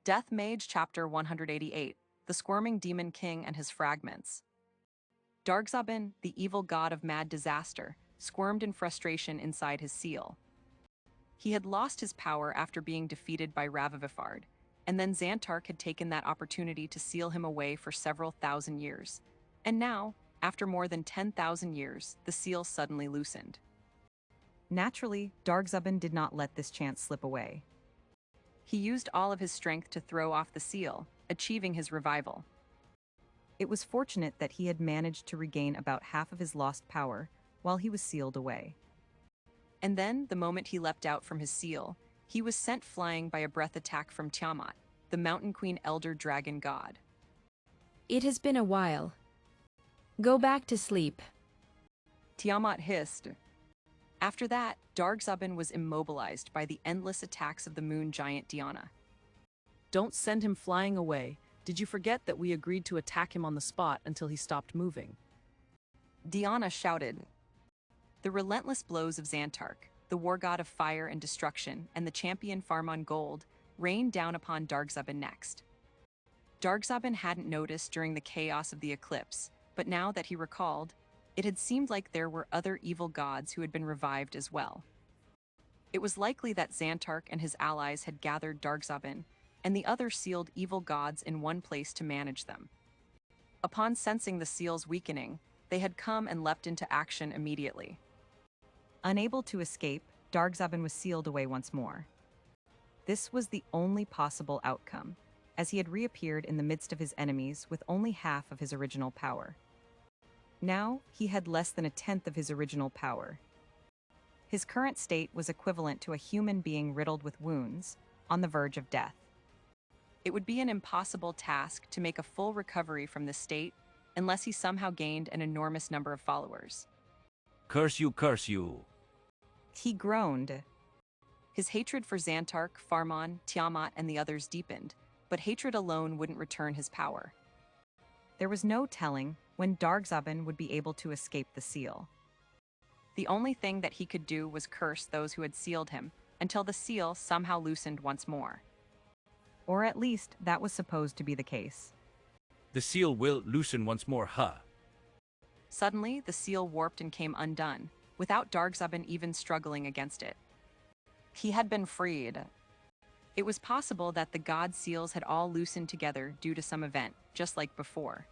Death Mage Chapter 188, The Squirming Demon King and His Fragments. Dargzabin, the evil god of mad disaster, squirmed in frustration inside his seal. He had lost his power after being defeated by Ravivifard, and then Xantark had taken that opportunity to seal him away for several thousand years. And now, after more than 10,000 years, the seal suddenly loosened. Naturally, Dargzabin did not let this chance slip away. He used all of his strength to throw off the seal, achieving his revival. It was fortunate that he had managed to regain about half of his lost power while he was sealed away. And then, the moment he leapt out from his seal, he was sent flying by a breath attack from Tiamat, the Mountain Queen Elder Dragon God. It has been a while. Go back to sleep. Tiamat hissed. After that, Dargzabin was immobilized by the endless attacks of the moon giant Diana. Don't send him flying away. Did you forget that we agreed to attack him on the spot until he stopped moving? Diana shouted. The relentless blows of Xantark, the war god of fire and destruction, and the champion Farmon Gold rained down upon Dargzabin next. Dargzabin hadn't noticed during the chaos of the eclipse, but now that he recalled, it had seemed like there were other evil gods who had been revived as well. It was likely that Xantark and his allies had gathered Dargzabin and the other sealed evil gods in one place to manage them. Upon sensing the seal's weakening, they had come and leapt into action immediately. Unable to escape, Dargzabin was sealed away once more. This was the only possible outcome, as he had reappeared in the midst of his enemies with only half of his original power. Now, he had less than a tenth of his original power. His current state was equivalent to a human being riddled with wounds, on the verge of death. It would be an impossible task to make a full recovery from this state unless he somehow gained an enormous number of followers. Curse you, curse you! He groaned. His hatred for Xantark, Farmon, Tiamat, and the others deepened, but hatred alone wouldn't return his power. There was no telling when Dargzabin would be able to escape the seal. The only thing that he could do was curse those who had sealed him until the seal somehow loosened once more. Or at least that was supposed to be the case. The seal will loosen once more, huh? Suddenly, the seal warped and came undone, without Dargzabin even struggling against it. He had been freed. It was possible that the god seals had all loosened together due to some event, just like before.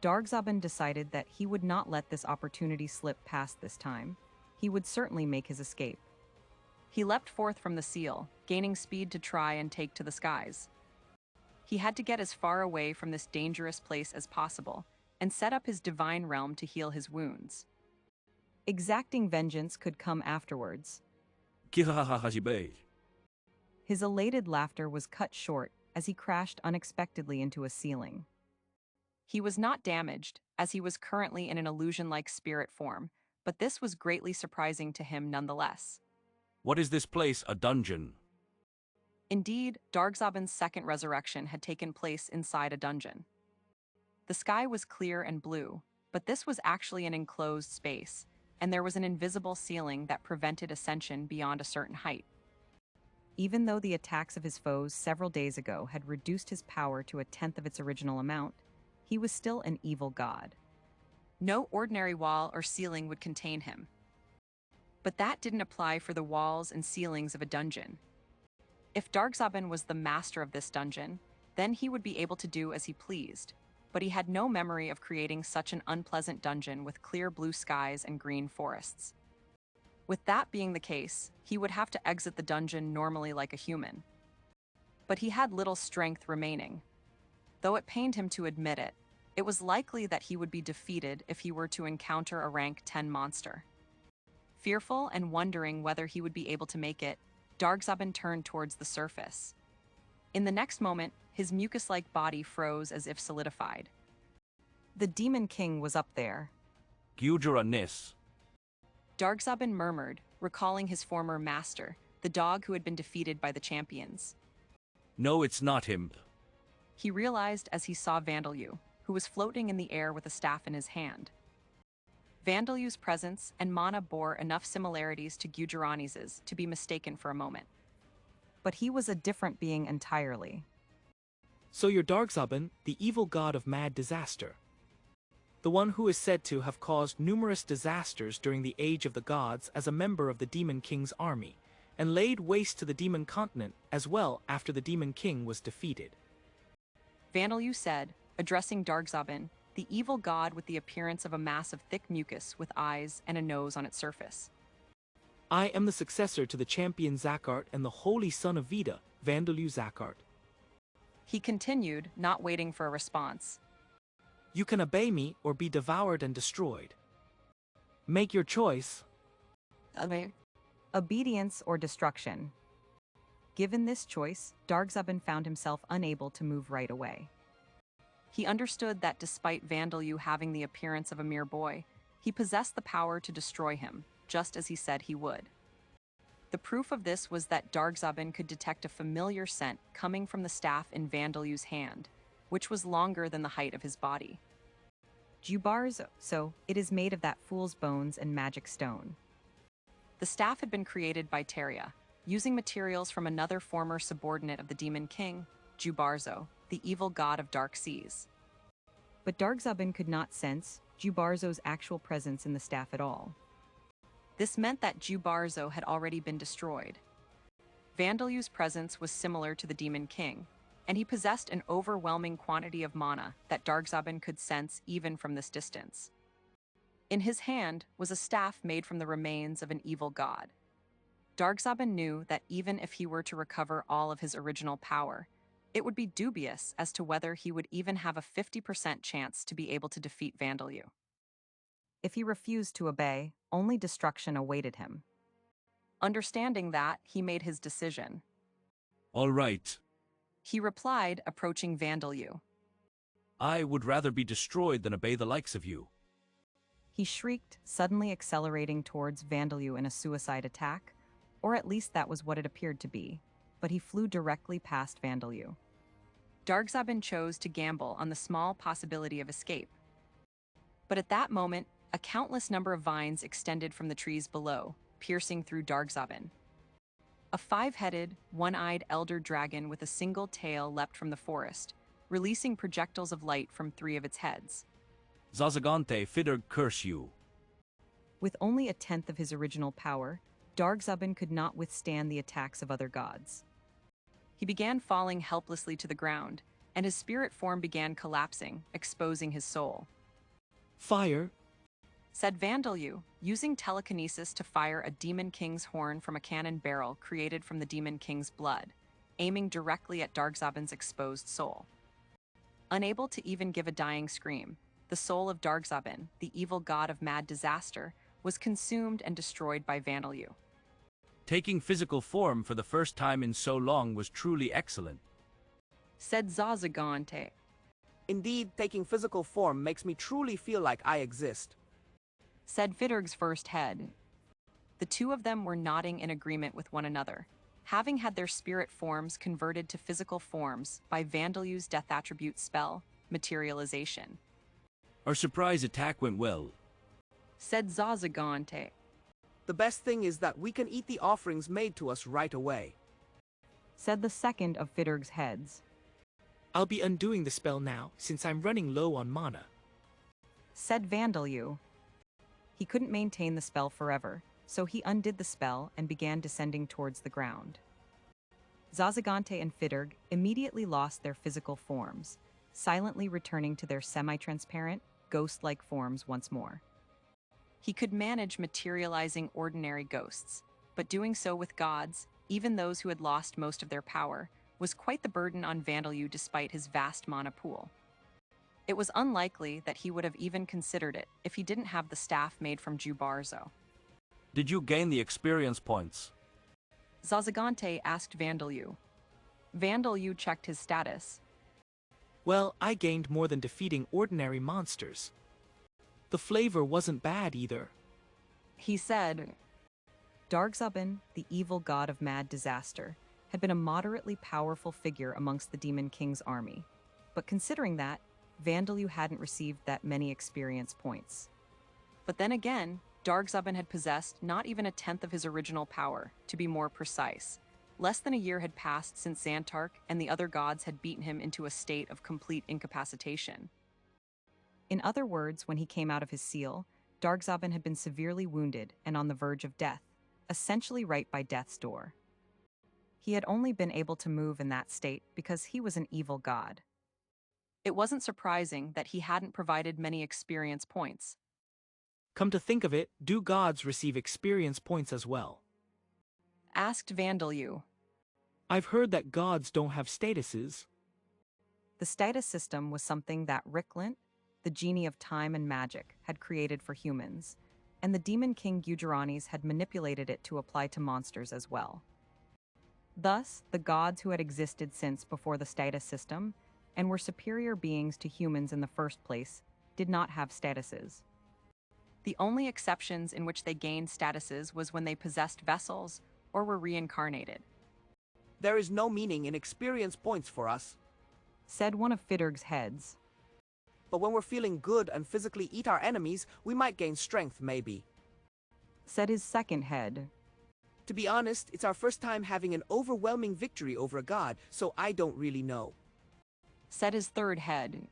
Dargzabin decided that he would not let this opportunity slip past this time. He would certainly make his escape. He leapt forth from the seal, gaining speed to try and take to the skies. He had to get as far away from this dangerous place as possible, and set up his divine realm to heal his wounds. Exacting vengeance could come afterwards. His elated laughter was cut short as he crashed unexpectedly into a ceiling. He was not damaged, as he was currently in an illusion-like spirit form, but this was greatly surprising to him nonetheless. What is this place, a dungeon? Indeed, Dargzabin's second resurrection had taken place inside a dungeon. The sky was clear and blue, but this was actually an enclosed space, and there was an invisible ceiling that prevented ascension beyond a certain height. Even though the attacks of his foes several days ago had reduced his power to a tenth of its original amount, he was still an evil god. No ordinary wall or ceiling would contain him. But that didn't apply for the walls and ceilings of a dungeon. If Dargzabin was the master of this dungeon, then he would be able to do as he pleased, but he had no memory of creating such an unpleasant dungeon with clear blue skies and green forests. With that being the case, he would have to exit the dungeon normally like a human. But he had little strength remaining. Though it pained him to admit it, it was likely that he would be defeated if he were to encounter a rank 10 monster. Fearful and wondering whether he would be able to make it, Dargzabin turned towards the surface. In the next moment, his mucus-like body froze as if solidified. The Demon King was up there. Gyujura-nis. Dargzabin murmured, recalling his former master, the dog who had been defeated by the champions. No, it's not him. He realized as he saw Vandalyu, who was floating in the air with a staff in his hand. Vandalu's presence and mana bore enough similarities to Gujarani's to be mistaken for a moment. But he was a different being entirely. So you're Dargzaban, the evil god of mad disaster. The one who is said to have caused numerous disasters during the Age of the Gods as a member of the Demon King's army, and laid waste to the Demon Continent as well after the Demon King was defeated. Vandalu said, addressing Dargzaban, the evil god with the appearance of a mass of thick mucus with eyes and a nose on its surface. I am the successor to the champion Zakart and the holy son of Veda, Vandalu Zakart. He continued, not waiting for a response. You can obey me or be devoured and destroyed. Make your choice. Obedience or destruction. Given this choice, Dargzaban found himself unable to move right away. He understood that despite Vandalu having the appearance of a mere boy, he possessed the power to destroy him, just as he said he would. The proof of this was that Dargzaban could detect a familiar scent coming from the staff in Vandalu's hand, which was longer than the height of his body. Jubarzo, so it is made of that fool's bones and magic stone. The staff had been created by Teria, using materials from another former subordinate of the Demon King, Jubarzo, the evil god of dark seas. But Dargzaban could not sense Jubarzo's actual presence in the staff at all. This meant that Jubarzo had already been destroyed. Vandalu's presence was similar to the Demon King, and he possessed an overwhelming quantity of mana that Dargzaban could sense even from this distance. In his hand was a staff made from the remains of an evil god. Dargzaban knew that even if he were to recover all of his original power, it would be dubious as to whether he would even have a 50% chance to be able to defeat Vandalu. If he refused to obey, only destruction awaited him. Understanding that, he made his decision. All right. He replied, approaching Vandalu. I would rather be destroyed than obey the likes of you. He shrieked, suddenly accelerating towards Vandalu in a suicide attack, or at least that was what it appeared to be, but he flew directly past Vandalu. Dargzaban chose to gamble on the small possibility of escape. But at that moment, a countless number of vines extended from the trees below, piercing through Dargzaban. A five-headed, one-eyed elder dragon with a single tail leapt from the forest, releasing projectiles of light from three of its heads. Zazagante Fidder curse you. With only a tenth of his original power, Dargzaban could not withstand the attacks of other gods. He began falling helplessly to the ground, and his spirit form began collapsing, exposing his soul. Fire. Said Vandalu, using telekinesis to fire a Demon King's horn from a cannon barrel created from the Demon King's blood, aiming directly at Dargzaban's exposed soul. Unable to even give a dying scream, the soul of Dargzaban, the evil god of mad disaster, was consumed and destroyed by Vandalu. Taking physical form for the first time in so long was truly excellent. Said Zazagante. Indeed, taking physical form makes me truly feel like I exist. Said Vidurg's first head. The two of them were nodding in agreement with one another, having had their spirit forms converted to physical forms by Vandalu's death attribute spell, Materialization. Our surprise attack went well. Said Zazagante. The best thing is that we can eat the offerings made to us right away. Said the second of Vidurg's heads. I'll be undoing the spell now, since I'm running low on mana. Said Vandalu. He couldn't maintain the spell forever, so he undid the spell and began descending towards the ground. Zazagante and Vidurg immediately lost their physical forms, silently returning to their semi-transparent, ghost-like forms once more. He could manage materializing ordinary ghosts, but doing so with gods, even those who had lost most of their power, was quite the burden on Vandalu despite his vast mana pool. It was unlikely that he would have even considered it if he didn't have the staff made from Jubarzo. Did you gain the experience points? Zazagante asked Vandalu. Vandalu checked his status. Well, I gained more than defeating ordinary monsters. The flavor wasn't bad either. He said, Dargzaban, the evil god of mad disaster, had been a moderately powerful figure amongst the Demon King's army. But considering that, Vandaloo hadn't received that many experience points. But then again, Dargzabin had possessed not even a tenth of his original power, to be more precise. Less than a year had passed since Xantark and the other gods had beaten him into a state of complete incapacitation. In other words, when he came out of his seal, Dargzabin had been severely wounded and on the verge of death, essentially right by death's door. He had only been able to move in that state because he was an evil god. It wasn't surprising that he hadn't provided many experience points. Come to think of it, do gods receive experience points as well? Asked Vandaloo. I've heard that gods don't have statuses. The status system was something that Ricklint, the genie of time and magic, had created for humans, and the demon king Gujarani's had manipulated it to apply to monsters as well. Thus, the gods who had existed since before the status system, and were superior beings to humans in the first place, did not have statuses. The only exceptions in which they gained statuses was when they possessed vessels or were reincarnated. There is no meaning in experience points for us. Said one of Fidurg's heads. But when we're feeling good and physically eat our enemies, we might gain strength, maybe. Said his second head. To be honest, it's our first time having an overwhelming victory over a god, so I don't really know. Said his third head.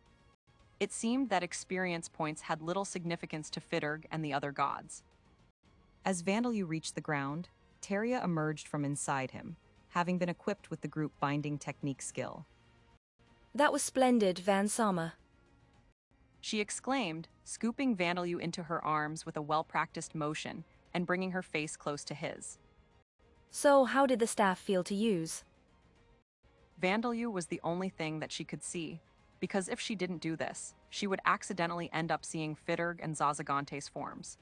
It seemed that experience points had little significance to Fidurg and the other gods. As Vandaloo reached the ground, Teria emerged from inside him, having been equipped with the group binding technique skill. That was splendid, Van Sama. She exclaimed, scooping Vandaloo into her arms with a well-practiced motion and bringing her face close to his. So, how did the staff feel to use? Vandaloo was the only thing that she could see, because if she didn't do this, she would accidentally end up seeing Fidurg and Zazagante's forms.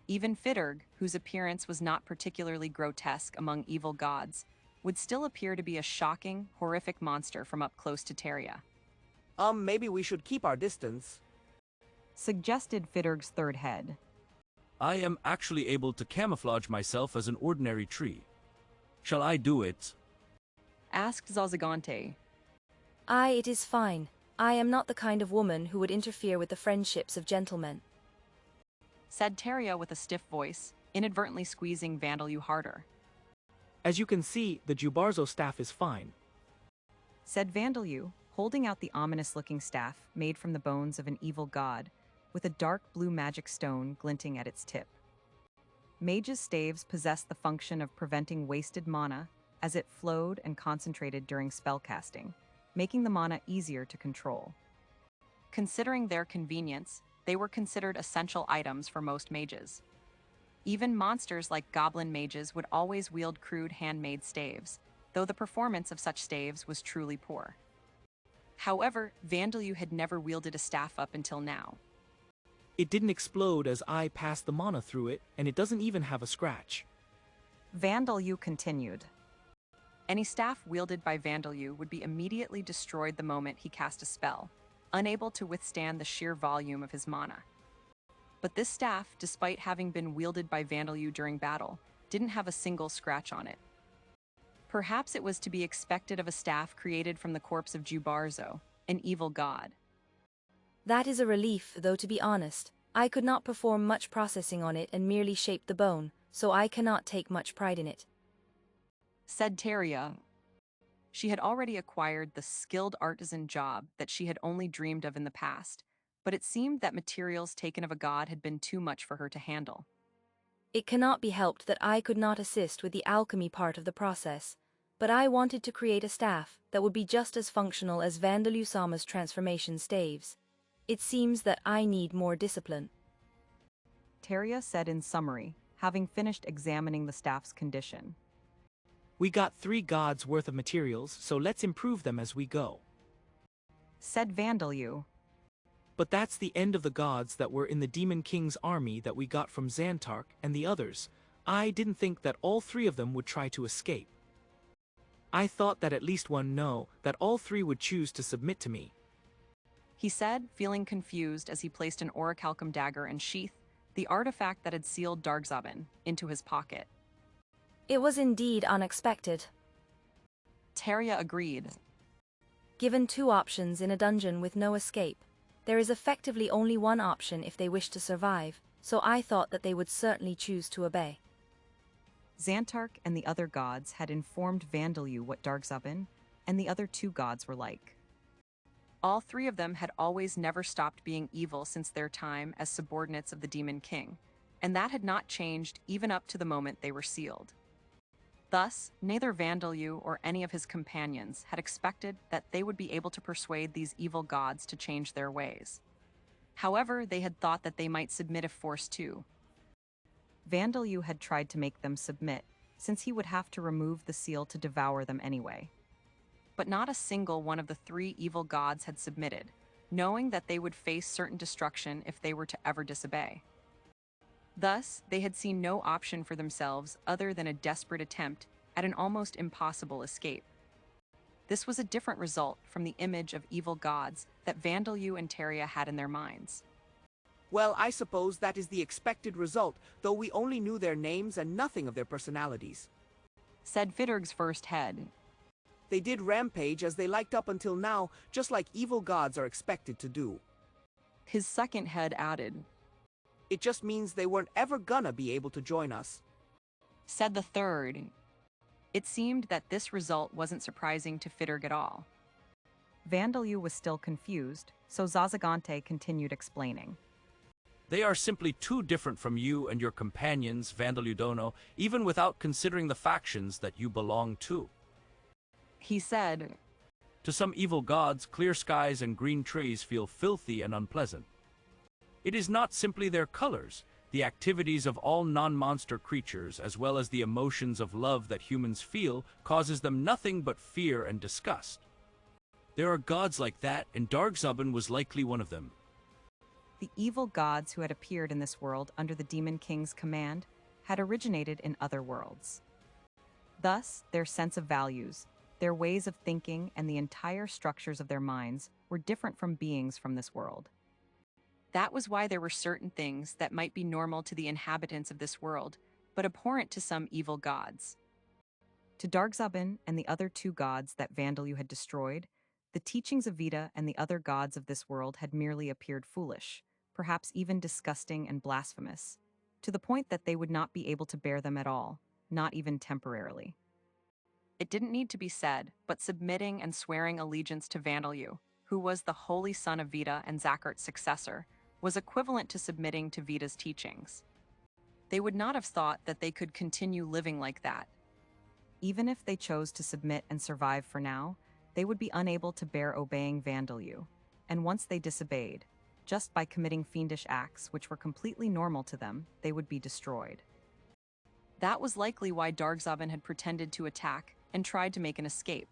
Even Fidurg, whose appearance was not particularly grotesque among evil gods, would still appear to be a shocking, horrific monster from up close to Teria. Maybe we should keep our distance. Suggested Fidurg's third head. I am actually able to camouflage myself as an ordinary tree. Shall I do it? Asked Zazagante. It is fine. I am not the kind of woman who would interfere with the friendships of gentlemen. Said Teria with a stiff voice, inadvertently squeezing Vandaloo harder. As you can see, the Jubarzo staff is fine. Said Vandaloo, holding out the ominous-looking staff made from the bones of an evil god, with a dark blue magic stone glinting at its tip. Mage's staves possessed the function of preventing wasted mana as it flowed and concentrated during spellcasting, making the mana easier to control. Considering their convenience, they were considered essential items for most mages. Even monsters like goblin mages would always wield crude handmade staves, though the performance of such staves was truly poor. However, Vandaloo had never wielded a staff up until now. It didn't explode as I passed the mana through it, and it doesn't even have a scratch. Vandaloo continued. Any staff wielded by Vandaloo would be immediately destroyed the moment he cast a spell, unable to withstand the sheer volume of his mana. But this staff, despite having been wielded by Vandaloo during battle, didn't have a single scratch on it. Perhaps it was to be expected of a staff created from the corpse of Jubarzo, an evil god. That is a relief, though to be honest, I could not perform much processing on it and merely shape the bone, so I cannot take much pride in it. Said Teria. She had already acquired the skilled artisan job that she had only dreamed of in the past, but it seemed that materials taken of a god had been too much for her to handle. It cannot be helped that I could not assist with the alchemy part of the process, but I wanted to create a staff that would be just as functional as Vandaloo Sama's transformation staves. It seems that I need more discipline. Teria said in summary, having finished examining the staff's condition. We got 3 gods worth of materials, so let's improve them as we go. Said Vandaloo. But that's the end of the gods that were in the Demon King's army that we got from Xantark and the others. I didn't think that all 3 of them would try to escape. I thought that at least one no, that all 3 would choose to submit to me. He said, feeling confused as he placed an orichalcum dagger and sheath, the artifact that had sealed Dargzabin, into his pocket. It was indeed unexpected. Teria agreed. Given two options in a dungeon with no escape, there is effectively only one option if they wish to survive, so I thought that they would certainly choose to obey. Xantark and the other gods had informed Vandalu what Darkzaben and the other two gods were like. All three of them had always never stopped being evil since their time as subordinates of the Demon King, and that had not changed even up to the moment they were sealed. Thus, neither Vandalu or any of his companions had expected that they would be able to persuade these evil gods to change their ways. However, they had thought that they might submit if forced to. Vandalu had tried to make them submit, since he would have to remove the seal to devour them anyway. But not a single one of the three evil gods had submitted, knowing that they would face certain destruction if they were to ever disobey. Thus, they had seen no option for themselves other than a desperate attempt at an almost impossible escape. This was a different result from the image of evil gods that Vandalu and Teria had in their minds. Well, I suppose that is the expected result, though we only knew their names and nothing of their personalities. Said Fidurg's first head. They did rampage as they liked up until now, just like evil gods are expected to do. His second head added. It just means they weren't ever gonna be able to join us. Said the third. It seemed that this result wasn't surprising to Fidurg at all. Vandalu was still confused, so Zazagante continued explaining. They are simply too different from you and your companions, Vandaludono, even without considering the factions that you belong to. He said, To some evil gods, clear skies and green trees feel filthy and unpleasant. It is not simply their colors, the activities of all non-monster creatures, as well as the emotions of love that humans feel, causes them nothing but fear and disgust. There are gods like that, and Darkzaben was likely one of them. The evil gods who had appeared in this world under the Demon King's command had originated in other worlds. Thus, their sense of values, their ways of thinking, and the entire structures of their minds were different from beings from this world. That was why there were certain things that might be normal to the inhabitants of this world, but abhorrent to some evil gods. To Darkzaben and the other two gods that Vandalu had destroyed, the teachings of Vita and the other gods of this world had merely appeared foolish, perhaps even disgusting and blasphemous, to the point that they would not be able to bear them at all, not even temporarily. It didn't need to be said, but submitting and swearing allegiance to Vandalu, who was the holy son of Vita and Zakart's successor, was equivalent to submitting to Vita's teachings. They would not have thought that they could continue living like that. Even if they chose to submit and survive for now, they would be unable to bear obeying Vandalu, and once they disobeyed, just by committing fiendish acts which were completely normal to them, they would be destroyed. That was likely why Darkzaben had pretended to attack and tried to make an escape.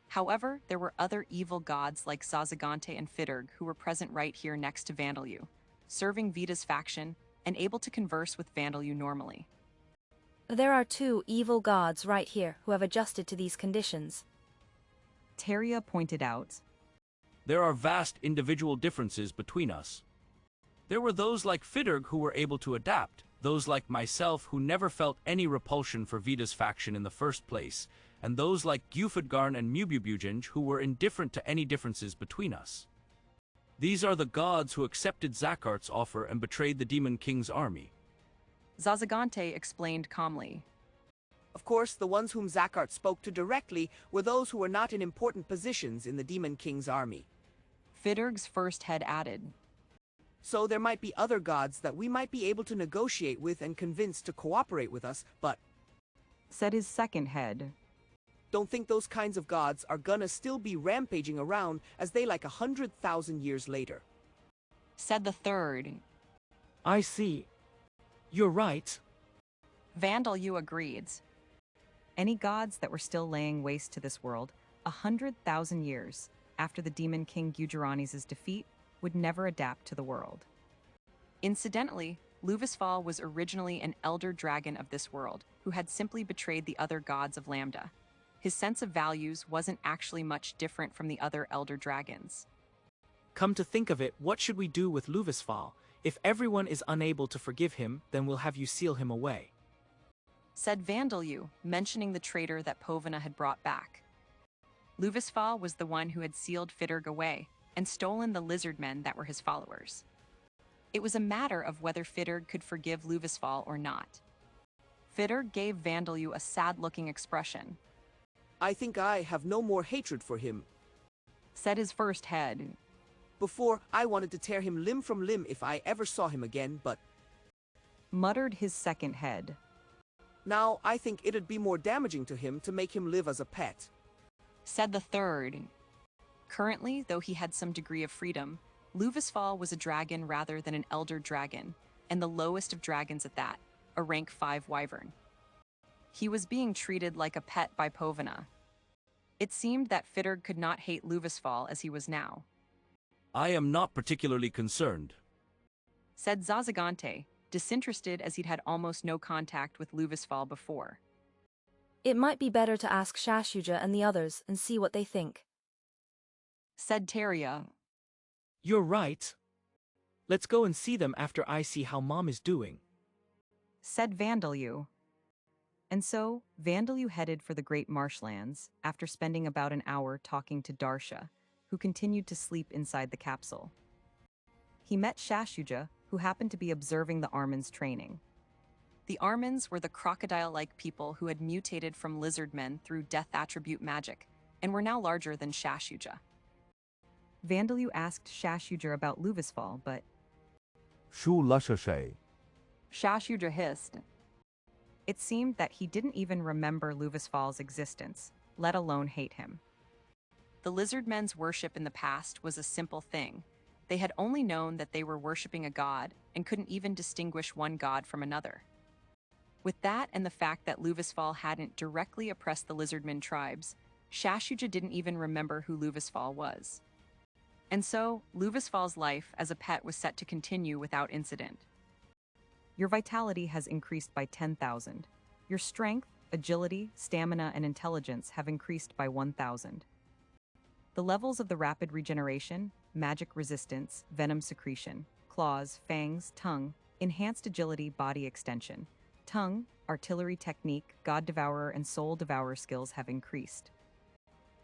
However, there were other evil gods like Zazagante and Fidurg who were present right here next to Vandalu, serving Vita's faction and able to converse with Vandalu normally. There are two evil gods right here who have adjusted to these conditions. Teria pointed out, There are vast individual differences between us. There were those like Fidurg who were able to adapt, those like myself who never felt any repulsion for Vita's faction in the first place, and those like Gufudgarn and Mububujanj who were indifferent to any differences between us. These are the gods who accepted Zakart's offer and betrayed the Demon King's army. Zazagante explained calmly. Of course, the ones whom Zakart spoke to directly were those who were not in important positions in the Demon King's army. Fidurg's first head added, So there might be other gods that we might be able to negotiate with and convince to cooperate with us, but said his second head. Don't think those kinds of gods are gonna still be rampaging around as they like 100,000 years later. Said the third. I see. You're right. Vandalu agreed. Any gods that were still laying waste to this world 100,000 years after the Demon King Gujarani's defeat would never adapt to the world. Incidentally, Luvisfal was originally an elder dragon of this world who had simply betrayed the other gods of Lambda. His sense of values wasn't actually much different from the other elder dragons. Come to think of it, what should we do with Luvisfal? If everyone is unable to forgive him, then we'll have you seal him away. Said Vandalu, mentioning the traitor that Povina had brought back. Luvisfal was the one who had sealed Fidurg away and stolen the lizard men that were his followers. It was a matter of whether Fidurg could forgive Luvisfal or not. Fidurg gave Vandalyu a sad-looking expression, I think I have no more hatred for him. said his first head. Before, I wanted to tear him limb from limb if I ever saw him again, but Muttered his second head, now I think it'd be more damaging to him to make him live as a pet. said the third. Currently, though he had some degree of freedom, Luvisfal was a dragon rather than an elder dragon, and the lowest of dragons at that, a rank 5 wyvern. He was being treated like a pet by Povina. It seemed that Fidurg could not hate Luvisfal as he was now, I am not particularly concerned. said Zazagante, disinterested as he'd had almost no contact with Luvisfal before. It might be better to ask Shashuja and the others and see what they think. Said Teria, You're right. Let's go and see them after I see how Mom is doing. said Vandalyu. And so, Vandalyu headed for the Great Marshlands after spending about an hour talking to Darsha, who continued to sleep inside the capsule. He met Shashuja, who happened to be observing the Armans training. The Armans were the crocodile-like people who had mutated from lizard men through death attribute magic, and were now larger than Shashuja. Vandalyu asked Shashuja about Luvisfal, but Shu Lashashay. Shashuja hissed. It seemed that he didn't even remember Luvisfal's existence, let alone hate him. The lizard men's worship in the past was a simple thing. They had only known that they were worshipping a god and couldn't even distinguish one god from another. With that and the fact that Luvisfal hadn't directly oppressed the lizardmen tribes, Shashuja didn't even remember who Luvisfal was. And so, Luvisfal's life as a pet was set to continue without incident. Your vitality has increased by 10,000. Your strength, agility, stamina, and intelligence have increased by 1,000. The levels of the rapid regeneration, magic resistance, venom secretion, claws, fangs, tongue, enhanced agility, body extension, tongue, artillery technique, god devourer, and soul devourer skills have increased.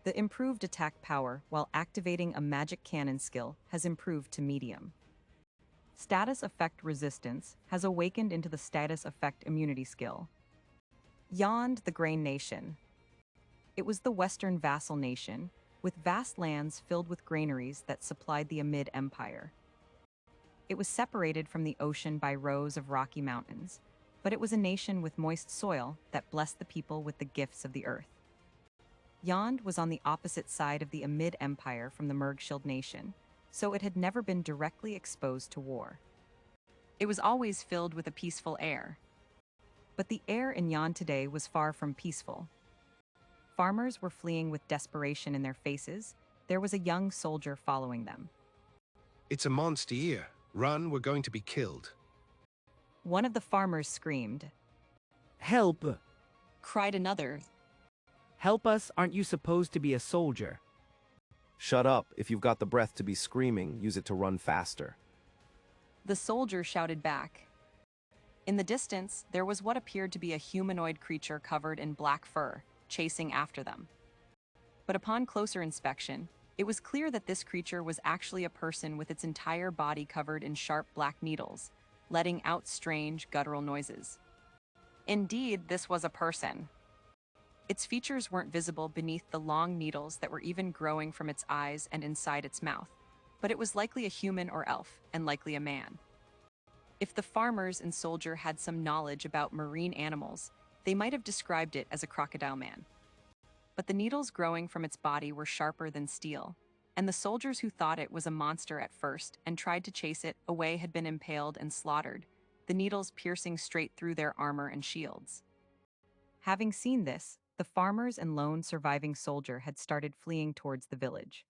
The improved attack power while activating a magic cannon skill has improved to medium. Status effect resistance has awakened into the status effect immunity skill. Yawned the Grain Nation. It was the Western vassal nation, with vast lands filled with granaries that supplied the Amid Empire. It was separated from the ocean by rows of rocky mountains, but it was a nation with moist soil that blessed the people with the gifts of the earth. Yond was on the opposite side of the Amid Empire from the Mergshield nation, so it had never been directly exposed to war. It was always filled with a peaceful air. But the air in Yond today was far from peaceful. Farmers were fleeing with desperation in their faces. There was a young soldier following them. It's a monster year. Run, we're going to be killed. One of the farmers screamed. Help! Cried another. Help us, aren't you supposed to be a soldier? Shut up. If you've got the breath to be screaming, use it to run faster. The soldier shouted back. In the distance, there was what appeared to be a humanoid creature covered in black fur, chasing after them. But upon closer inspection, it was clear that this creature was actually a person with its entire body covered in sharp black needles, letting out strange, guttural noises. Indeed, this was a person. Its features weren't visible beneath the long needles that were even growing from its eyes and inside its mouth, but it was likely a human or elf, and likely a man. If the farmers and soldier had some knowledge about marine animals, they might have described it as a crocodile man. But the needles growing from its body were sharper than steel, and the soldiers who thought it was a monster at first and tried to chase it away had been impaled and slaughtered, the needles piercing straight through their armor and shields. Having seen this, the farmers and lone surviving soldier had started fleeing towards the village.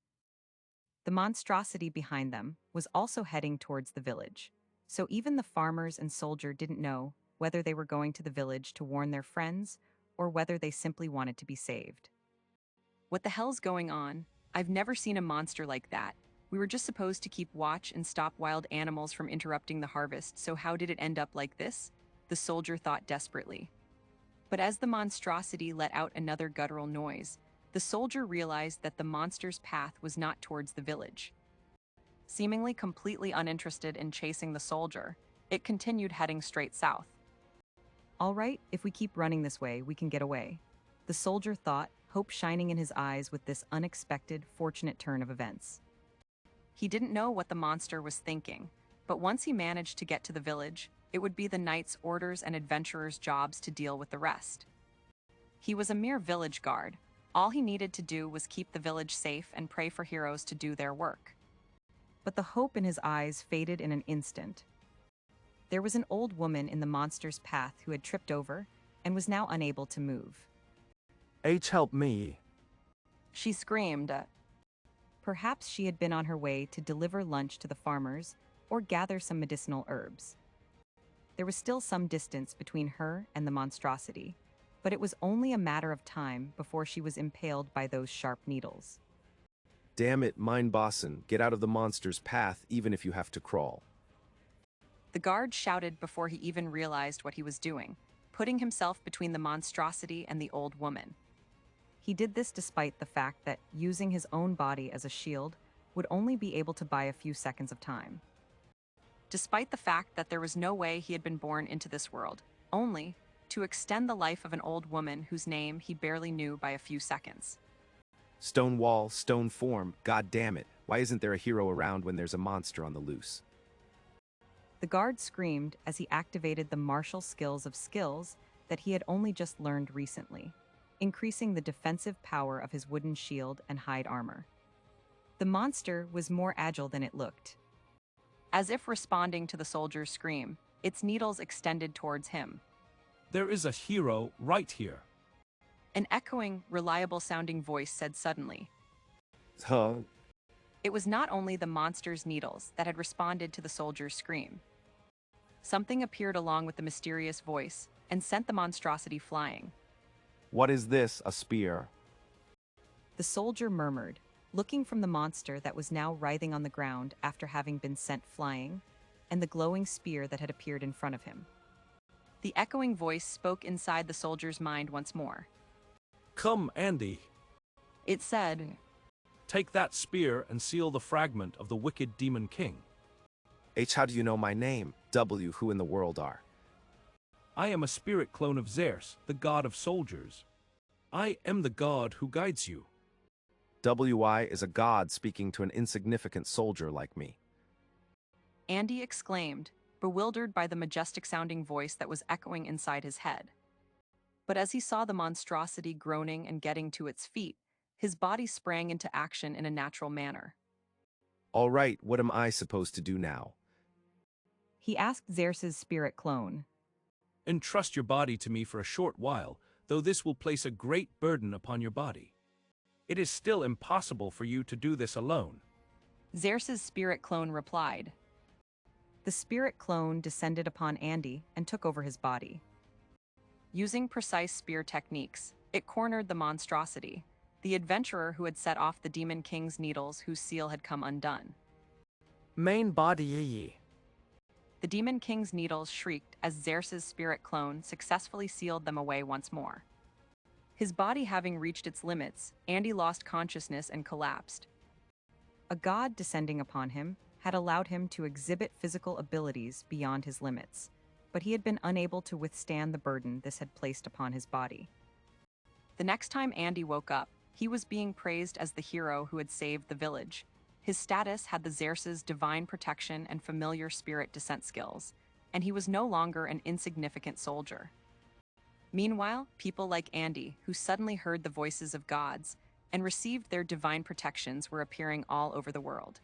The monstrosity behind them was also heading towards the village, so even the farmers and soldier didn't know whether they were going to the village to warn their friends or whether they simply wanted to be saved. What the hell's going on? I've never seen a monster like that. We were just supposed to keep watch and stop wild animals from interrupting the harvest, so how did it end up like this? The soldier thought desperately. But as the monstrosity let out another guttural noise, The soldier realized that the monster's path was not towards the village. Seemingly completely uninterested in chasing the soldier, it continued heading straight south. All right, if we keep running this way, we can get away. The soldier thought, hope shining in his eyes with this unexpected, fortunate turn of events. He didn't know what the monster was thinking, but once he managed to get to the village, it would be the knight's orders and adventurers' jobs to deal with the rest. He was a mere village guard. All he needed to do was keep the village safe and pray for heroes to do their work. But the hope in his eyes faded in an instant. There was an old woman in the monster's path who had tripped over and was now unable to move. H, help me. She screamed. Perhaps she had been on her way to deliver lunch to the farmers or gather some medicinal herbs. There was still some distance between her and the monstrosity, but it was only a matter of time before she was impaled by those sharp needles. Damn it, mine bossin, get out of the monster's path even if you have to crawl. The guard shouted before he even realized what he was doing, putting himself between the monstrosity and the old woman. He did this despite the fact that using his own body as a shield would only be able to buy a few seconds of time. Despite the fact that there was no way he had been born into this world, only to extend the life of an old woman whose name he barely knew by a few seconds. Stone wall, stone form, god damn it, why isn't there a hero around when there's a monster on the loose? The guard screamed as he activated the martial skills that he had only just learned recently, increasing the defensive power of his wooden shield and hide armor. The monster was more agile than it looked. As if responding to the soldier's scream, its needles extended towards him. There is a hero right here. An echoing, reliable-sounding voice said suddenly. Huh? It was not only the monster's needles that had responded to the soldier's scream. Something appeared along with the mysterious voice and sent the monstrosity flying. What is this, a spear? The soldier murmured, looking from the monster that was now writhing on the ground after having been sent flying, and the glowing spear that had appeared in front of him. The echoing voice spoke inside the soldier's mind once more. Come, Andy. It said, Take that spear and seal the fragment of the wicked demon king. H, how do you know my name? W, who in the world are? I am a spirit clone of Zeus, the god of soldiers. I am the god who guides you. WI is a god speaking to an insignificant soldier like me. Andy exclaimed, bewildered by the majestic-sounding voice that was echoing inside his head. But as he saw the monstrosity groaning and getting to its feet, his body sprang into action in a natural manner. All right, what am I supposed to do now? He asked Zeus's spirit clone. Entrust your body to me for a short while, though this will place a great burden upon your body. It is still impossible for you to do this alone. Zeus's spirit clone replied. The spirit clone descended upon Andy and took over his body. Using precise spear techniques, it cornered the monstrosity, the adventurer who had set off the Demon King's needles whose seal had come undone. Main body ye. The Demon King's needles shrieked as Zeus's spirit clone successfully sealed them away once more. His body having reached its limits, Andy lost consciousness and collapsed. A god descending upon him had allowed him to exhibit physical abilities beyond his limits, but he had been unable to withstand the burden this had placed upon his body. The next time Andy woke up, he was being praised as the hero who had saved the village. His status had the Zeus's divine protection and familiar spirit descent skills, and he was no longer an insignificant soldier. Meanwhile, people like Andy, who suddenly heard the voices of gods and received their divine protections, were appearing all over the world.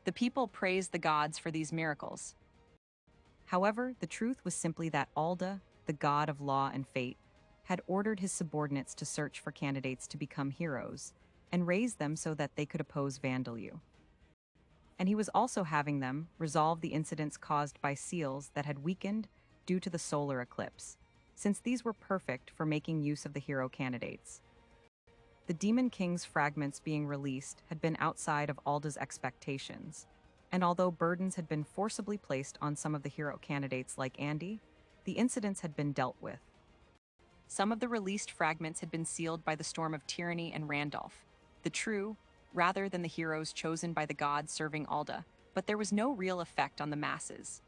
The people praised the gods for these miracles. However, the truth was simply that Alda, the god of law and fate, had ordered his subordinates to search for candidates to become heroes and raise them so that they could oppose Vandalu. And he was also having them resolve the incidents caused by seals that had weakened due to the solar eclipse, since these were perfect for making use of the hero candidates. The Demon King's fragments being released had been outside of Alda's expectations, and although burdens had been forcibly placed on some of the hero candidates like Andy, the incidents had been dealt with. Some of the released fragments had been sealed by the storm of tyranny and Randolph, the true, rather than the heroes chosen by the gods serving Alda, but there was no real effect on the masses.